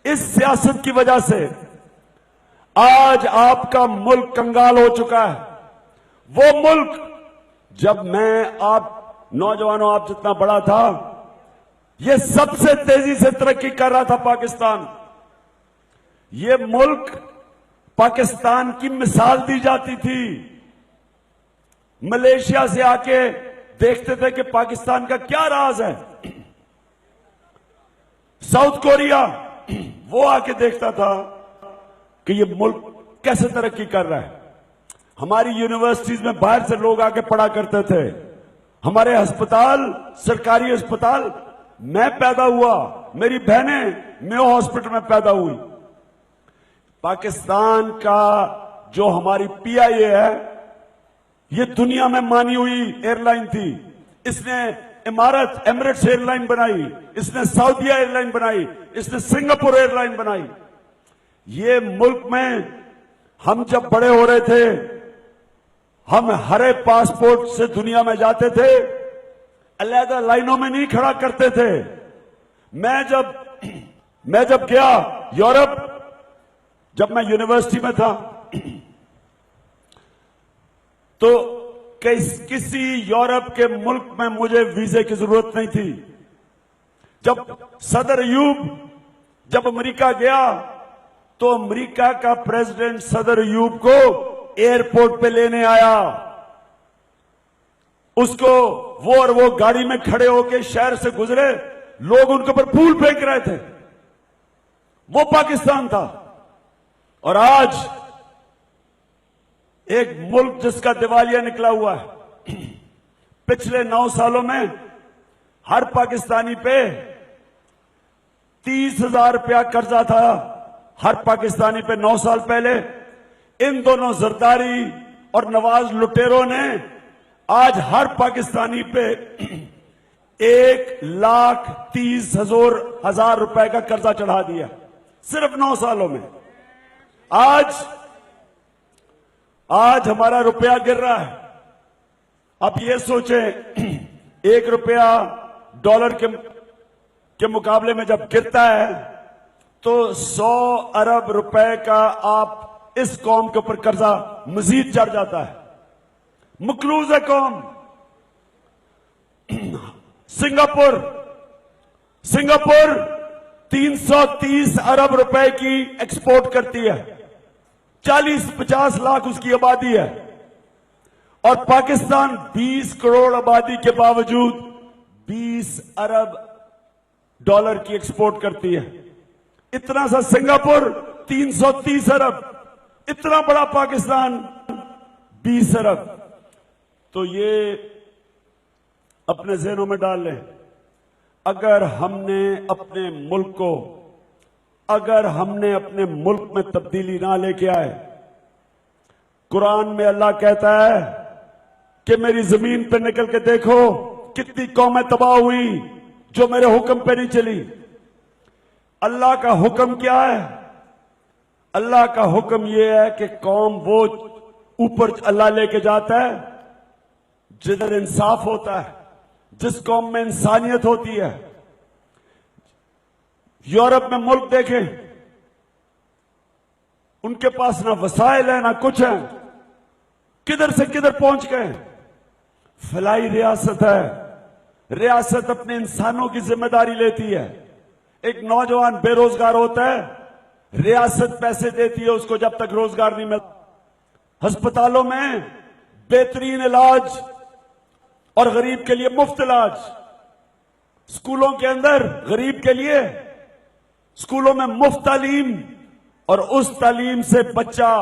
इस सियासत की वजह से आज आपका मुल्क कंगाल हो चुका है। वो मुल्क जब मैं आप नौजवानों आप जितना बड़ा था, ये सबसे तेजी से तरक्की कर रहा था पाकिस्तान। ये मुल्क पाकिस्तान की मिसाल दी जाती थी। मलेशिया से आके देखते थे कि पाकिस्तान का क्या राज है। साउथ कोरिया वो आके देखता था कि ये मुल्क कैसे तरक्की कर रहा है। हमारी यूनिवर्सिटीज में बाहर से लोग आके पढ़ा करते थे। हमारे अस्पताल, सरकारी अस्पताल, मैं पैदा हुआ, मेरी बहनें मेयो हॉस्पिटल में पैदा हुई। पाकिस्तान का जो हमारी पीआईए है, ये दुनिया में मानी हुई एयरलाइन थी। इसने इमारत एमिरेट्स एयरलाइन बनाई, इसने सऊदीया एयरलाइन बनाई, इसने सिंगापुर एयरलाइन बनाई। ये मुल्क में हम जब बड़े हो रहे थे, हम हरे पासपोर्ट से दुनिया में जाते थे, अलग लाइनों में नहीं खड़ा करते थे। मैं जब गया यूरोप, जब मैं यूनिवर्सिटी में था, तो किसी यूरोप के मुल्क में मुझे वीजे की जरूरत नहीं थी। जब सदर अयूब जब अमेरिका गया, तो अमेरिका का प्रेसिडेंट सदर अयूब को एयरपोर्ट पे लेने आया। उसको वो गाड़ी में खड़े होकर शहर से गुजरे, लोग उनके ऊपर फूल फेंक रहे थे। वो पाकिस्तान था। और आज एक मुल्क जिसका दिवालिया निकला हुआ है। पिछले 9 सालों में हर पाकिस्तानी पे 30,000 रुपया कर्जा था। हर पाकिस्तानी पे 9 साल पहले। इन दोनों जरदारी और नवाज लुटेरों ने आज हर पाकिस्तानी पे 1,30,000 रुपए का कर्जा चढ़ा दिया, सिर्फ 9 सालों में। आज हमारा रुपया गिर रहा है। आप ये सोचें, 1 रुपया डॉलर के मुकाबले में जब गिरता है, तो 100 अरब रुपए का आप इस कौम के ऊपर कर्जा मजीद चढ़ जाता है। मकलूज है कौम। सिंगापुर 330 अरब रुपए की एक्सपोर्ट करती है। 40-50 लाख उसकी आबादी है। और पाकिस्तान 20 करोड़ आबादी के बावजूद 20 अरब डॉलर की एक्सपोर्ट करती है। इतना सा सिंगापुर 330 अरब, इतना बड़ा पाकिस्तान 20 अरब। तो ये अपने ज़हनों में डाल लें। अगर हमने अपने मुल्क में तब्दीली ना लेके आए, कुरान में अल्लाह कहता है कि मेरी जमीन पर निकल के देखो कितनी कौमें तबाह हुई जो मेरे हुक्म पे नहीं चली। अल्लाह का हुक्म क्या है? अल्लाह का हुक्म यह है कि कौम वो ऊपर अल्लाह लेके जाता है जिधर इंसाफ होता है, जिस कौम में इंसानियत होती है। यूरोप में मुल्क देखें, उनके पास ना वसाइल है ना कुछ है, किधर से किधर पहुंच गए। फलाई रियासत है। रियासत अपने इंसानों की जिम्मेदारी लेती है। एक नौजवान बेरोजगार होता है, रियासत पैसे देती है उसको जब तक रोजगार नहीं मिलता। अस्पतालों में बेहतरीन इलाज और गरीब के लिए मुफ्त इलाज। स्कूलों के अंदर गरीब के लिए स्कूलों में मुफ्त तालीम, और उस तालीम से बच्चा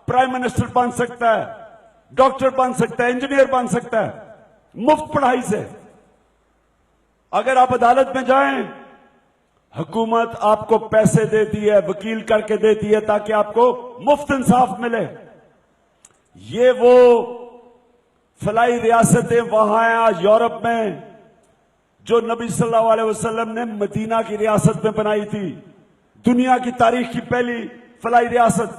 प्राइम मिनिस्टर बन सकता है, डॉक्टर बन सकता है, इंजीनियर बन सकता है, मुफ्त पढ़ाई से। अगर आप अदालत में जाएं, हुकूमत आपको पैसे देती है, वकील करके देती है ताकि आपको मुफ्त इंसाफ मिले। ये वो फलाई रियासतें वहां हैं आज यूरोप में, जो नबी सल्लल्लाहु अलैहि वसल्लम ने मदीना की रियासत में बनाई थी। दुनिया की तारीख की पहली फलाई रियासत।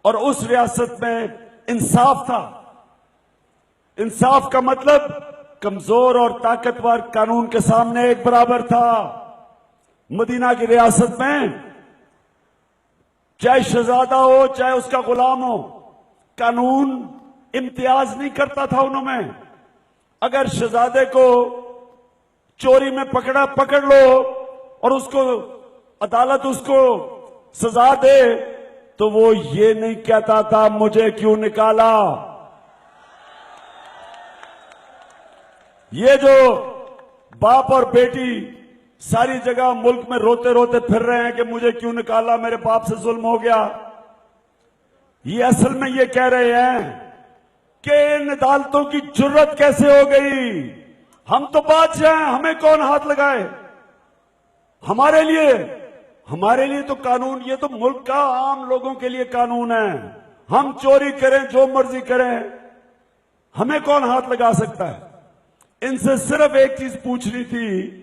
और उस रियासत में इंसाफ था। इंसाफ का मतलब कमजोर और ताकतवर कानून के सामने एक बराबर था। मदीना की रियासत में चाहे शहजादा हो चाहे उसका गुलाम हो, कानून इम्तियाज नहीं करता था उन्होंने। अगर शहजादे को चोरी में पकड़ लो और उसको अदालत उसको सजा दे तो वो ये नहीं कहता था मुझे क्यों निकाला। ये जो बाप और बेटी सारी जगह मुल्क में रोते रोते फिर रहे हैं कि मुझे क्यों निकाला, मेरे बाप से जुल्म हो गया, ये असल में ये कह रहे हैं कि इन अदालतों की जुर्रत कैसे हो गई, हम तो बादशाह हैं, हमें कौन हाथ लगाए। हमारे लिए तो कानून, ये तो मुल्क का आम लोगों के लिए कानून है। हम चोरी करें, जो मर्जी करें, हमें कौन हाथ लगा सकता है। इनसे सिर्फ एक चीज पूछनी थी,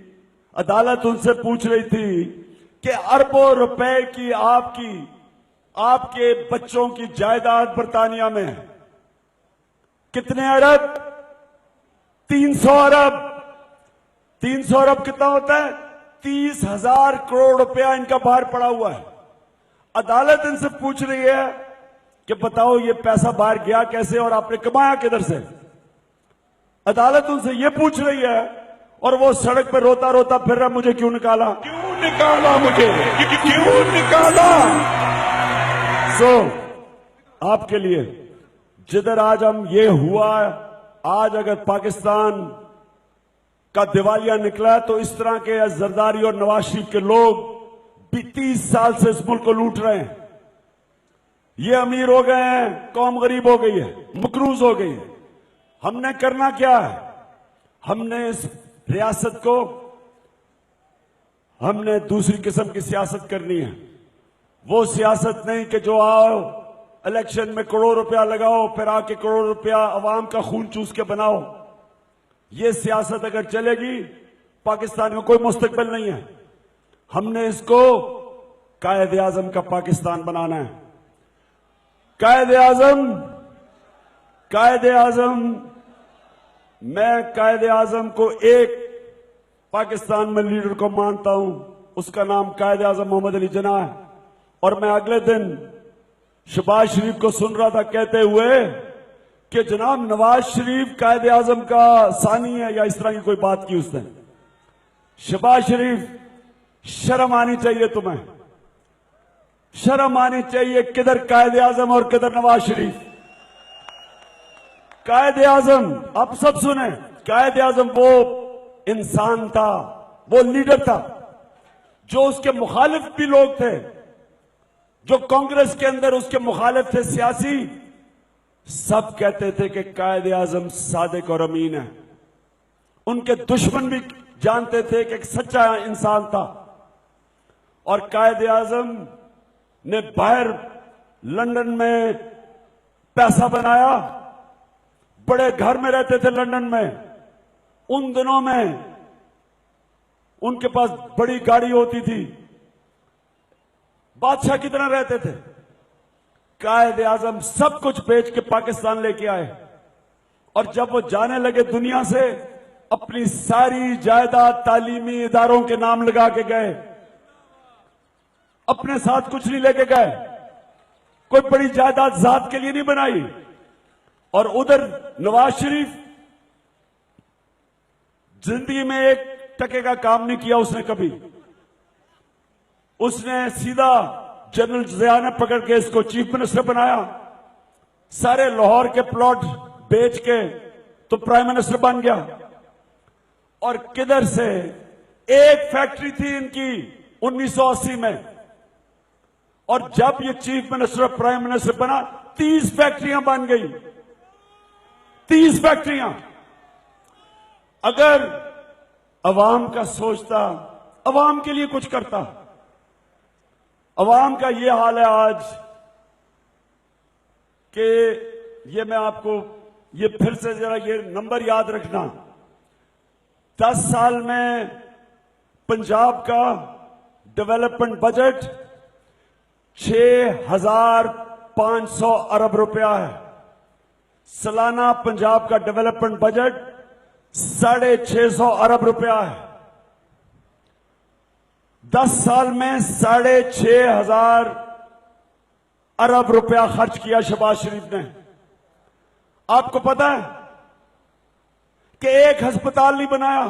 अदालत उनसे पूछ रही थी कि अरबों रुपए की आपके बच्चों की जायदाद बर्तानिया में है। कितने अरब? 300 अरब। 300 अरब कितना होता है? 30,000 करोड़ रुपया इनका बाहर पड़ा हुआ है। अदालत इनसे पूछ रही है कि बताओ ये पैसा बाहर गया कैसे और आपने कमाया किधर से। अदालत उनसे ये पूछ रही है और वो सड़क पर रोता रोता फिर रहा, मुझे क्यों निकाला, क्यों निकाला, मुझे क्यों निकाला। आपके लिए जिधर आज हम ये हुआ, आज अगर पाकिस्तान का दिवालिया निकला तो इस तरह के जरदारी और नवाज शरीफ के लोग 30 साल से इस मुल्क को लूट रहे हैं। ये अमीर हो गए हैं, कौम गरीब हो गई है, मकरूज हो गई है। हमने करना क्या है? हमने इस रियासत को, हमने दूसरी किस्म की सियासत करनी है। वो सियासत नहीं कि जो आओ इलेक्शन में करोड़ रुपया लगाओ फिर आके करोड़ रुपया अवाम का खून चूस के बनाओ। ये सियासत अगर चलेगी पाकिस्तान में कोई मुस्तकबिल नहीं है। हमने इसको कायदे आजम का पाकिस्तान बनाना है। कायदे आजम, मैं कायदे आजम को एक पाकिस्तान में लीडर को मानता हूं, उसका नाम कायदे आजम मोहम्मद अली जिन्ना है। और मैं अगले दिन शहबाज शरीफ को सुन रहा था कहते हुए कि जनाब नवाज शरीफ कायदे आजम का सानी है, या इस तरह की कोई बात की उसने। शहबाज शरीफ, शर्म आनी चाहिए तुम्हें, शर्म आनी चाहिए। किधर कायदे आजम और किधर नवाज शरीफ। कायदे आजम, आप सब सुने, कायदे आजम वो इंसान था, वो लीडर था, जो उसके मुखालिफ भी लोग थे, जो कांग्रेस के अंदर उसके मुखालिफ थे सियासी, सब कहते थे कि कायदे आजम सादिक और अमीन है। उनके दुश्मन भी जानते थे कि एक सच्चा इंसान था। और कायदे आजम ने बाहर लंदन में पैसा बनाया, बड़े घर में रहते थे लंदन में। उन दिनों में उनके पास बड़ी गाड़ी होती थी, बादशाह की तरह रहते थे। कायदे आजम सब कुछ बेच के पाकिस्तान लेके आए और जब वो जाने लगे दुनिया से, अपनी सारी जायदाद तालीमी इदारों के नाम लगा के गए, अपने साथ कुछ नहीं लेके गए, कोई बड़ी जायदाद जात के लिए नहीं बनाई। और उधर नवाज शरीफ जिंदगी में एक टके का काम नहीं किया उसने कभी। उसने सीधा जनरल जिया ने पकड़ के इसको चीफ मिनिस्टर बनाया, सारे लाहौर के प्लॉट बेच के तो प्राइम मिनिस्टर बन गया। और किधर से एक फैक्ट्री थी इनकी 1980 में, और जब ये चीफ मिनिस्टर प्राइम मिनिस्टर बना 30 फैक्ट्रियां बन गई, 30 फैक्ट्रियां। अगर अवाम का सोचता, अवाम के लिए कुछ करता। अवाम का ये हाल है आज कि ये मैं आपको ये फिर से जरा ये नंबर याद रखना, 10 साल में पंजाब का डेवलपमेंट बजट 6,500 अरब रुपया है। सालाना पंजाब का डेवलपमेंट बजट 650 अरब रुपया है। 10 साल में 6,500 अरब रुपया खर्च किया शहबाज शरीफ ने। आपको पता है कि एक अस्पताल नहीं बनाया,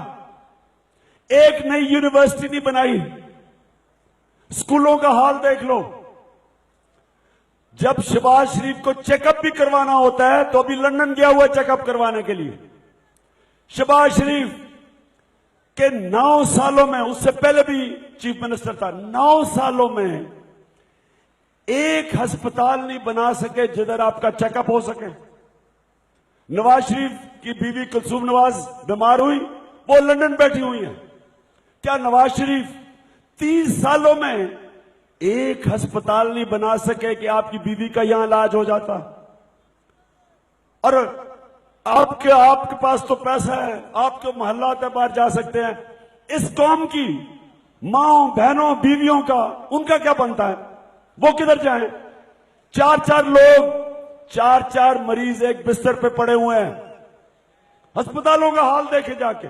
एक नई यूनिवर्सिटी नहीं बनाई। स्कूलों का हाल देख लो। जब शहबाज शरीफ को चेकअप भी करवाना होता है तो अभी लंदन गया हुआ चेकअप करवाने के लिए। शहबाज शरीफ के 9 सालों में, उससे पहले भी चीफ मिनिस्टर था, 9 सालों में एक अस्पताल नहीं बना सके जिधर आपका चेकअप हो सके। नवाज शरीफ की बीवी कुलसूम नवाज बीमार हुई, वो लंदन बैठी हुई है। क्या नवाज शरीफ 30 सालों में एक अस्पताल नहीं बना सके कि आपकी बीवी का यहां इलाज हो जाता? और आपके पास तो पैसा है, आपके मोहल्ला तक बाहर जा सकते हैं। इस कौम की माओ बहनों बीवियों का, उनका क्या बनता है? वो किधर जाएं? 4-4 लोग, 4-4 मरीज एक बिस्तर पे पड़े हुए हैं। अस्पतालों का हाल देखे जाके।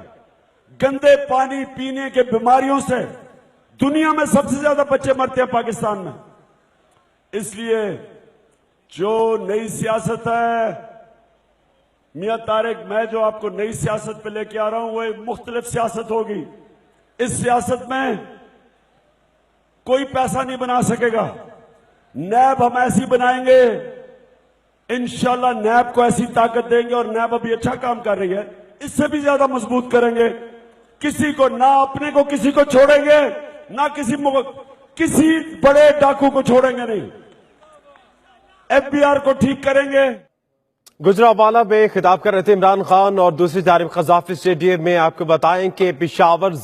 गंदे पानी पीने के बीमारियों से दुनिया में सबसे ज्यादा बच्चे मरते हैं पाकिस्तान में। इसलिए जो नई सियासत है मियां तारिक, मैं जो आपको नई सियासत पे लेके आ रहा हूं वो एक मुख्तलिफ सियासत होगी। इस सियासत में कोई पैसा नहीं बना सकेगा। नैब हम ऐसी बनाएंगे, इंशाल्लाह नैब को ऐसी ताकत देंगे, और नैब अभी अच्छा काम कर रही है, इससे भी ज्यादा मजबूत करेंगे। किसी को ना, अपने को किसी को छोड़ेंगे ना, किसी बड़े डाकू को छोड़ेंगे नहीं। एफबीआर को ठीक करेंगे। गुजरावाला में खिताब कर रहे थे इमरान खान। और दूसरी जानिब कज़ाफ़ी स्टेडियम में आपको बताएं कि पेशावर